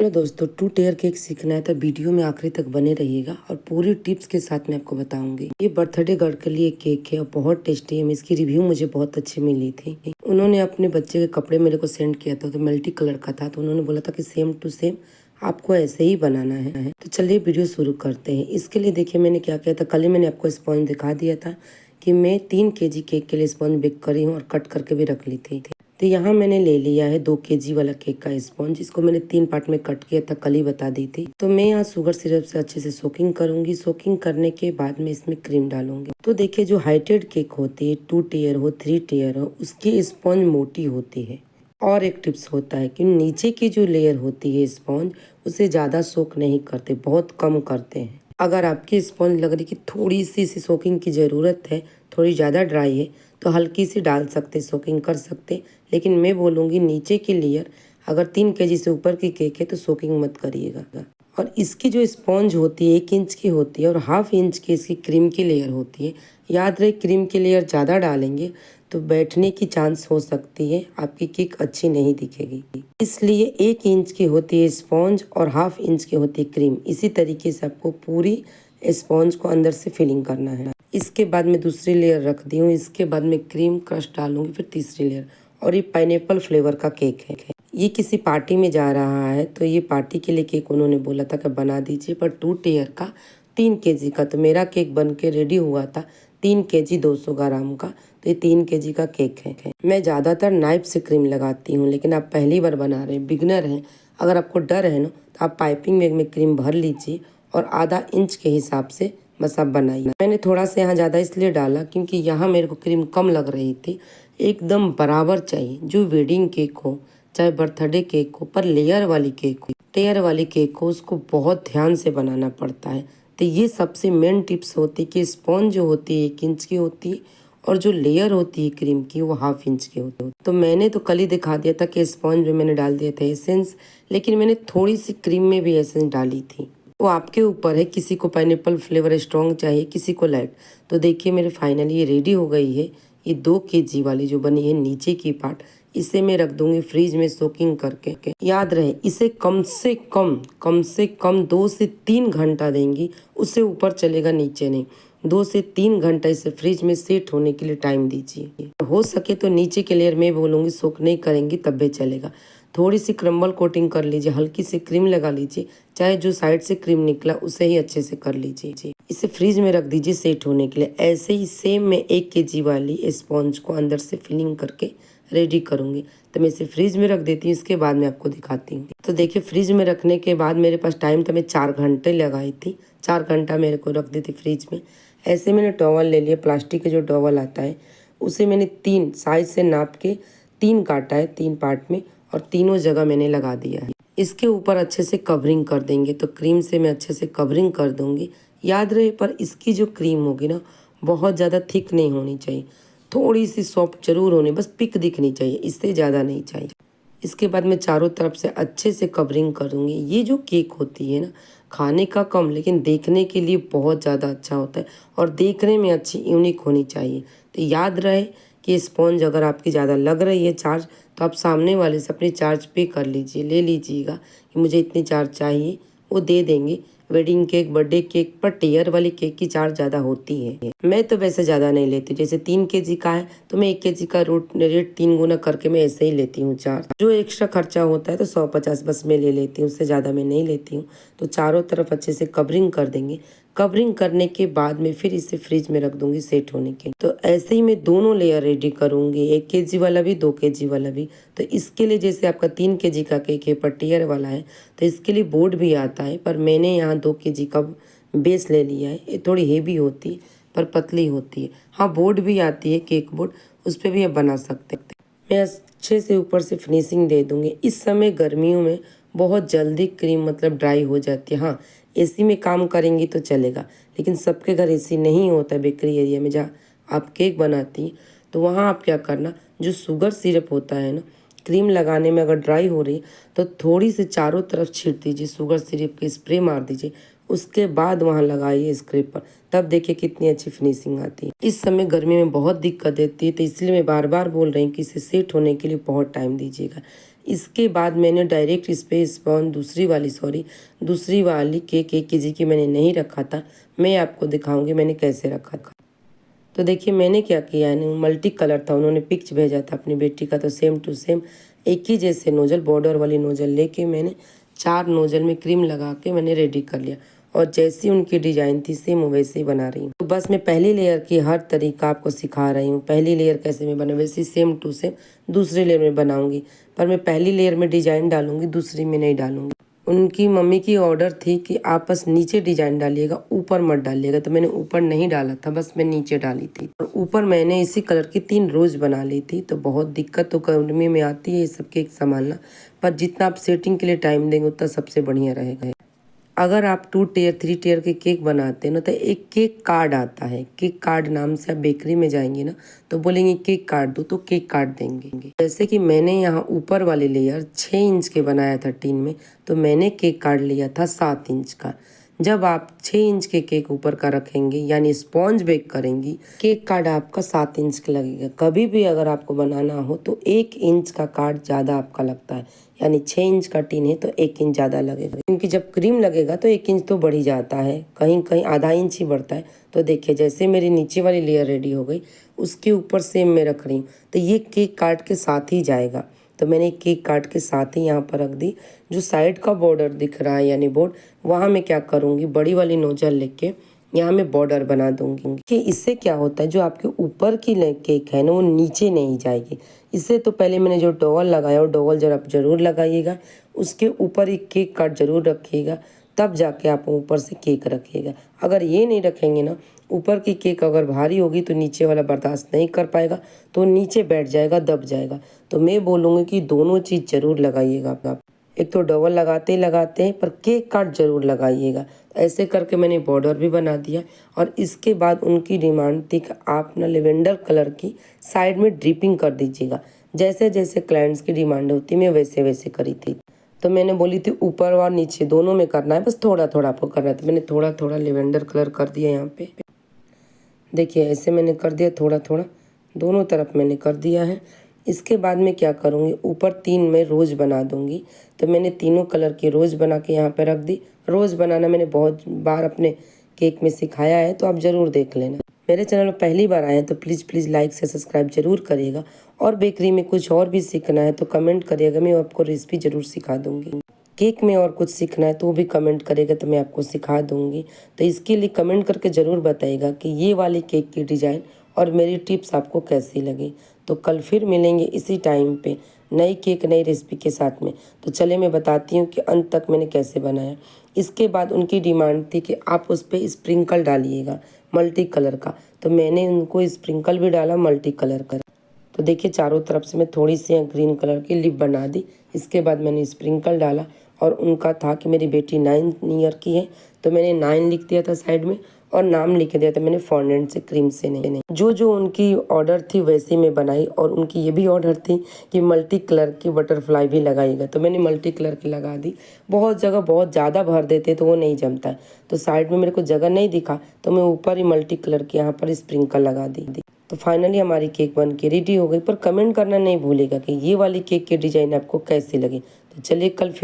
Hello दोस्तों, 2 tyre cake सीखना है तो वीडियो में आखिरी तक बने रहिएगा और पूरी टिप्स के साथ मैं आपको बताऊंगी। ये बर्थडे गर्ल के लिए केक है और बहुत टेस्टी है। इसकी रिव्यू मुझे बहुत अच्छी मिली थी। उन्होंने अपने बच्चे के कपड़े मेरे को सेंड किया था, तो मल्टी कलर का था, तो उन्होंने बोला था कि सेम टू सेम आपको ऐसे ही बनाना है। तो चलिए वीडियो शुरू करते हैं। इसके लिए देखिए मैंने क्या किया था। कल ही मैंने आपको स्पॉन्ज दिखा दिया था कि मैं 3 kg केक के लिए स्पॉन्ज बेक करी हूँ और कट करके भी रख ली थी। तो यहाँ मैंने ले लिया है 2 kg वाला केक का स्पॉन्ज। इसको मैंने 3 पार्ट में कट किया था, कल ही बता दी थी। तो मैं यहाँ शुगर सिरप से अच्छे से सोकिंग करूंगी। सोकिंग करने के बाद में इसमें क्रीम डालूंगी। तो देखिए, जो हाइटेड केक होती है, 2 टायर हो 3 टायर हो, उसकी स्पॉन्ज मोटी होती है। और एक टिप्स होता है कि नीचे की जो लेयर होती है स्पॉन्ज, उसे ज़्यादा सोक नहीं करते, बहुत कम करते हैं। अगर आपकी स्पॉन्ज लग रही कि थोड़ी सी सोकिंग की ज़रूरत है, थोड़ी ज़्यादा ड्राई है, तो हल्की सी डाल सकते, सोकिंग कर सकते। लेकिन मैं बोलूँगी नीचे की लेयर अगर 3 kg से ऊपर की केक है तो सोकिंग मत करिएगा। और इसकी जो स्पॉन्ज होती है 1 इंच की होती है और ½ इंच की इसकी क्रीम की लेयर होती है। याद रहे, क्रीम की लेयर ज़्यादा डालेंगे तो बैठने की चांस हो सकती है, आपकी केक अच्छी नहीं दिखेगी। इसलिए 1 इंच की होती है स्पॉन्ज और ½ इंच की होती है क्रीम। इसी तरीके से आपको पूरी स्पॉन्ज को अंदर से फिलिंग करना है। इसके बाद मैं दूसरी लेयर रख दी हूँ। इसके बाद मैं क्रीम क्रश डालूंगी, फिर तीसरी लेयर। और ये पाइनएप्पल फ्लेवर का केक है। ये किसी पार्टी में जा रहा है, तो ये पार्टी के लिए केक उन्होंने बोला था कि बना दीजिए, पर 2 टायर का 3 kg का। तो मेरा केक बन के रेडी हुआ था 3 kg 200 ग्राम का। तो ये 3 kg का केक है। मैं ज़्यादातर नाइफ से क्रीम लगाती हूँ, लेकिन आप पहली बार बना रहे हैं, बिगनर हैं, अगर आपको डर है ना, तो आप पाइपिंग बैग में क्रीम भर लीजिए और ½ इंच के हिसाब से बस आप बनाइए। मैंने थोड़ा सा यहाँ ज़्यादा इसलिए डाला क्योंकि यहाँ मेरे को क्रीम कम लग रही थी। एकदम बराबर चाहिए। जो वेडिंग केक हो चाहे बर्थडे केक हो, पर लेयर वाली केक हो, टेयर वाली केक हो, उसको बहुत ध्यान से बनाना पड़ता है। तो ये सबसे मेन टिप्स होती है कि स्पॉन्ज जो होती है 1 इंच की होती है और जो लेयर होती है क्रीम की वो ½ इंच की होती है। तो मैंने तो कल ही दिखा दिया था कि स्पॉन्ज में मैंने डाल दिया था एसेंस, लेकिन मैंने थोड़ी सी क्रीम में भी एसेंस डाली थी। वो आपके ऊपर है, किसी को पाइनएप्पल फ्लेवर स्ट्रॉन्ग चाहिए, किसी को लाइट। तो देखिए मेरे फाइनली ये रेडी हो गई है। ये 2 kg वाली जो बनी है नीचे की पार्ट, इसे मैं रख दूंगी फ्रीज में सोकिंग करके। याद रहे, इसे कम से कम 2 से 3 घंटा देंगी, उससे ऊपर चलेगा, नीचे नहीं। 2 से 3 घंटा इसे फ्रिज में सेट होने के लिए टाइम दीजिए। हो सके तो नीचे के लेयर में बोलूँगी सोक नहीं करेंगी तब भी चलेगा। थोड़ी सी क्रम्बल कोटिंग कर लीजिए, हल्की सी क्रीम लगा लीजिए, चाहे जो साइड से क्रीम निकला उसे ही अच्छे से कर लीजिए। इसे फ्रीज में रख दीजिए सेट होने के लिए। ऐसे ही सेम मैं 1 kg वाली स्पॉन्ज को अंदर से फिलिंग करके रेडी करूँगी। तो मैं इसे फ्रीज में रख देती हूँ, इसके बाद मैं आपको दिखाती हूँ। तो देखिए, फ्रीज में रखने के बाद मेरे पास टाइम था, मैं 4 घंटे लगाई थी। 4 घंटा मेरे को रख दी थी फ्रीज में। ऐसे मैंने टॉवल ले लिया, प्लास्टिक का जो टॉवल आता है, उसे मैंने 3 साइज से नाप के 3 काटा है, 3 पार्ट में, और तीनों जगह मैंने लगा दिया है। इसके ऊपर अच्छे से कवरिंग कर देंगे। तो क्रीम से मैं अच्छे से कवरिंग कर दूंगी। याद रहे, पर इसकी जो क्रीम होगी ना, बहुत ज़्यादा थिक नहीं होनी चाहिए, थोड़ी सी सॉफ्ट जरूर होनी, बस पिक दिखनी चाहिए, इससे ज़्यादा नहीं चाहिए। इसके बाद मैं चारों तरफ से अच्छे से कवरिंग करूँगी। ये जो केक होती है ना, खाने का कम लेकिन देखने के लिए बहुत ज़्यादा अच्छा होता है और देखने में अच्छी यूनिक होनी चाहिए। तो याद रहे कि स्पॉन्ज अगर आपकी ज़्यादा लग रही है चार्ज, तो आप सामने वाले से अपनी चार्ज पे कर लीजिए, ले लीजिएगा कि मुझे इतनी चार्ज चाहिए, वो दे देंगे। वेडिंग केक, बर्थडे केक पर टेयर वाली केक की चार्ज ज़्यादा होती है। मैं तो वैसे ज़्यादा नहीं लेती, जैसे 3 kg का है तो मैं 1 kg का रेट 3 गुना करके मैं ऐसे ही लेती हूँ चार्ज। जो एक्स्ट्रा खर्चा होता है तो 150 बस मैं ले लेती हूँ, उससे ज़्यादा मैं नहीं लेती हूँ। तो चारों तरफ अच्छे से कवरिंग कर देंगे। कवरिंग करने के बाद में फिर इसे फ्रिज में रख दूंगी सेट होने के। तो ऐसे ही मैं दोनों लेयर रेडी करूंगी, 1 kg वाला भी, 2 kg वाला भी। तो इसके लिए जैसे आपका 3 kg का केक है पर टेयर वाला है, तो इसके लिए बोर्ड भी आता है, पर मैंने यहाँ 2 kg का बेस ले लिया है। ये थोड़ी हेवी होती है पर पतली होती है। हाँ, बोर्ड भी आती है, केक बोर्ड, उस पर भी आप बना सकते हैं। मैं अच्छे से ऊपर से फिनिशिंग दे दूंगी। इस समय गर्मियों में बहुत जल्दी क्रीम मतलब ड्राई हो जाती है। हाँ, एसी में काम करेंगी तो चलेगा, लेकिन सबके घर एसी नहीं होता। बेकरी एरिया में जहाँ आप केक बनाती हैं, तो वहाँ आप क्या करना, जो शुगर सिरप होता है ना, क्रीम लगाने में अगर ड्राई हो रही तो थोड़ी सी चारों तरफ छीट दीजिए, शुगर सिरप की स्प्रे मार दीजिए, उसके बाद वहाँ लगाइए स्क्रेप पर, तब देखिए कितनी अच्छी फिनिशिंग आती है। इस समय गर्मी में बहुत दिक्कत देती है, तो इसलिए मैं बार बार बोल रही हूँ कि इसे सेट होने के लिए बहुत टाइम दीजिएगा। इसके बाद मैंने डायरेक्ट इस पे स्पॉन दूसरी वाली केक 1 केजी की मैंने नहीं रखा था। मैं आपको दिखाऊंगी मैंने कैसे रखा था। तो देखिए मैंने क्या किया है, मल्टी कलर था, उन्होंने पिक्च भेजा था अपनी बेटी का, तो सेम टू सेम एक ही जैसे नोजल, बॉर्डर वाली नोजल लेके मैंने 4 नोजल में क्रीम लगा के मैंने रेडी कर लिया और जैसी उनकी डिजाइन थी सेम वैसे ही बना रही हूँ। तो बस मैं पहली लेयर की हर तरीका आपको सिखा रही हूँ। पहली लेयर कैसे मैं बना वैसे सेम टू सेम दूसरी लेयर में बनाऊंगी, पर मैं पहली लेयर में डिजाइन डालूंगी, दूसरी में नहीं डालूंगी। उनकी मम्मी की ऑर्डर थी कि आप बस नीचे डिजाइन डालिएगा, ऊपर मत डालिएगा, तो मैंने ऊपर नहीं डाला था, बस मैं नीचे डाली थी। और ऊपर मैंने इसी कलर की 3 रोज बना ली थी। तो बहुत दिक्कत तो गर्मी में आती है ये सब केक संभालना, पर जितना आप सेटिंग के लिए टाइम देंगे उतना सबसे बढ़िया रहेगा। अगर आप 2 टियर 3 टियर के केक बनाते हैं ना, तो एक केक कार्ड आता है। केक कार्ड नाम से आप बेकरी में जाएंगे ना, तो बोलेंगे केक कार्ड दो, तो केक कार्ड देंगे। जैसे कि मैंने यहाँ ऊपर वाली लेयर 6 इंच के बनाया था टीन में, तो मैंने केक कार्ड लिया था 7 इंच का। जब आप 6 इंच के केक ऊपर का रखेंगे यानी स्पॉन्ज बेक करेंगी, केक कार्ड आपका 7 इंच का लगेगा। कभी भी अगर आपको बनाना हो तो 1 इंच का कार्ड ज़्यादा आपका लगता है, यानी 6 इंच का टीन है तो 1 इंच ज़्यादा लगेगा, क्योंकि जब क्रीम लगेगा तो 1 इंच तो बढ़ ही जाता है, कहीं कहीं आधा इंच ही बढ़ता है। तो देखिए जैसे मेरी नीचे वाली लेयर रेडी हो गई, उसके ऊपर सेम मैं रख रही हूँ, तो ये केक काट के साथ ही जाएगा। तो मैंने केक काट के साथ ही यहाँ पर रख दी। जो साइड का बॉर्डर दिख रहा है यानी बोर्ड, वहाँ मैं क्या करूँगी, बड़ी वाली नोजल लेके यहाँ मैं बॉर्डर बना दूंगी कि इससे क्या होता है, जो आपके ऊपर की केक है ना वो नीचे नहीं जाएगी। इससे तो पहले मैंने जो डॉवल लगाया वो डॉवल जरूर लगाइएगा, उसके ऊपर एक केक काट जरूर रखिएगा, तब जाके आप ऊपर से केक रखिएगा। अगर ये नहीं रखेंगे ना, ऊपर की केक अगर भारी होगी तो नीचे वाला बर्दाश्त नहीं कर पाएगा, तो नीचे बैठ जाएगा, दब जाएगा। तो मैं बोलूँगी कि दोनों चीज़ जरूर लगाइएगा आप। एक तो डबल लगाते ही लगाते हैं, पर केक काट जरूर लगाइएगा। ऐसे करके मैंने बॉर्डर भी बना दिया। और इसके बाद उनकी डिमांड थी कि आप ना लेवेंडर कलर की साइड में ड्रिपिंग कर दीजिएगा। जैसे जैसे क्लाइंट्स की डिमांड होती मैं वैसे वैसे करी थी। तो मैंने बोली थी ऊपर और नीचे दोनों में करना है, बस थोड़ा थोड़ा आपको करना है। तो मैंने थोड़ा थोड़ा लेवेंडर कलर कर दिया यहाँ पे। देखिए ऐसे मैंने कर दिया, थोड़ा थोड़ा दोनों तरफ मैंने कर दिया है। इसके बाद मैं क्या करूँगी, ऊपर 3 में रोज बना दूंगी। तो मैंने तीनों कलर की रोज बना के यहाँ पे रख दी। रोज बनाना मैंने बहुत बार अपने केक में सिखाया है, तो आप ज़रूर देख लेना। मेरे चैनल पर पहली बार आए हैं तो प्लीज़ लाइक से सब्सक्राइब जरूर करिएगा। और बेकरी में कुछ और भी सीखना है तो कमेंट करिएगा, मैं आपको रेसिपी ज़रूर सिखा दूँगी। केक में और कुछ सीखना है तो वो भी कमेंट करेगा तो मैं आपको सिखा दूंगी। तो इसके लिए कमेंट करके ज़रूर बताइएगा कि ये वाली केक की डिज़ाइन और मेरी टिप्स आपको कैसी लगी। तो कल फिर मिलेंगे इसी टाइम पे नई केक नई रेसिपी के साथ में। तो चले मैं बताती हूँ कि अंत तक मैंने कैसे बनाया। इसके बाद उनकी डिमांड थी कि आप उस पर स्प्रिंकल डालिएगा मल्टी कलर का, तो मैंने उनको स्प्रिंकल भी डाला मल्टी कलर का। तो देखिए चारों तरफ से मैं थोड़ी सी ग्रीन कलर की लिप बना दी। इसके बाद मैंने स्प्रिंकल डाला। और उनका था कि मेरी बेटी 9 ईयर की है, तो मैंने 9 लिख दिया था साइड में और नाम लिख दिया था मैंने फॉन्डेंट से, क्रीम से नहीं। जो उनकी ऑर्डर थी वैसे मैं बनाई। और उनकी ये भी ऑर्डर थी कि मल्टी कलर की बटरफ्लाई भी लगाइएगा, तो मैंने मल्टी कलर की लगा दी। बहुत जगह बहुत ज़्यादा भर देते तो वो नहीं जमता है, तो साइड में मेरे को जगह नहीं दिखा तो मैं ऊपर ही मल्टी कलर की यहाँ पर स्प्रिंकल लगा दी। तो फाइनली हमारी केक बन के रेडी हो गई। पर कमेंट करना नहीं भूलेगा कि ये वाली केक की डिज़ाइन आपको कैसी लगी। तो चलिए कल फिर